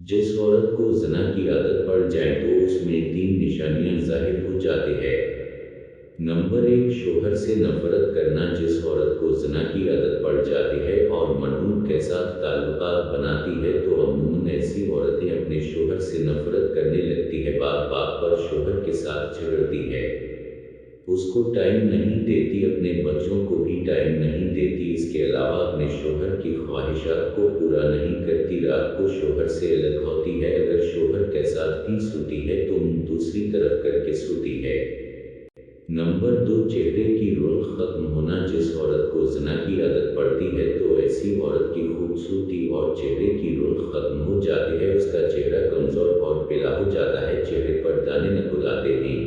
जिस औरत को ज़िना की आदत पड़ जाए तो उसमें 3 निशानियाँ ज़ाहिर हो जाती है। नंबर 1, शौहर से नफ़रत करना। जिस औरत को ज़िना की आदत पड़ जाती है और मर्दों के साथ ताल्लुकात बनाती है तो अमूमन ऐसी औरतें अपने शौहर से नफ़रत करने लगती है, बात-बात पर शौहर के साथ झगड़ती है। उसको टाइम नहीं देती, अपने बच्चों को भी टाइम नहीं देती, इसके अलावा अपने शौहर की ख्वाहिशात को पूरा नहीं करती, रात को शौहर से अलग होती है, अगर शौहर के साथ भी सोती है तो मुँह दूसरी तरफ करके सोती है। नंबर 2, चेहरे की रौनक खत्म होना। जिस औरत को ज़िना की आदत पड़ती है तो ऐसी औरत की खूबसूरती और चेहरे की रौनक खत्म हो जाती है, उसका चेहरा कमज़ोर और पीला हो जाता है, चेहरे पर दाने नकल आते हैं।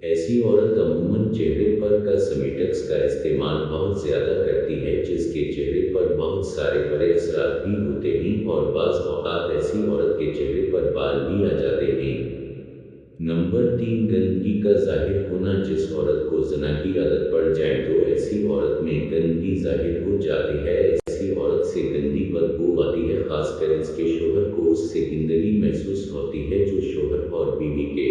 ऐसी औरत अमूमन चेहरे पर कॉस्मेटिक्स का इस्तेमाल बहुत ज़्यादा करती है, जिसके चेहरे पर बहुत सारे बुरे असरात भी होते हैं और बाज़ औक़ात ऐसी औरत के चेहरे पर बाल भी आ जाते हैं। नंबर 3, गंदगी का ज़ाहिर होना। जिस औरत को ज़िना की आदत पड़ जाए तो ऐसी औरत में गंदगी ज़ाहिर हो जाती है, ऐसी औरत से गंदी बदबू आती है, ख़ासकर इसके शौहर को उससे गंदगी महसूस होती है, जो शौहर और बीवी के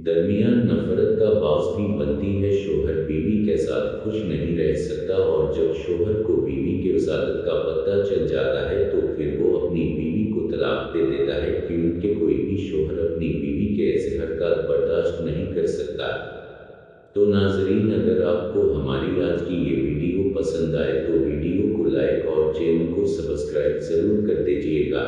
दरमियान नफरत का बाज़ भी बनती है। शौहर बीवी के साथ खुश नहीं रह सकता और जब शौहर को बीवी के उस आदत का पता चल जाता है तो फिर वो अपनी बीवी को तलाक दे देता है, क्योंकि कोई भी शौहर अपनी बीवी के ऐसे हरकत बर्दाश्त नहीं कर सकता। तो नाज़रीन, अगर आपको हमारी आज की ये वीडियो पसंद आए तो वीडियो को लाइक और चैनल को सब्सक्राइब ज़रूर कर दीजिएगा।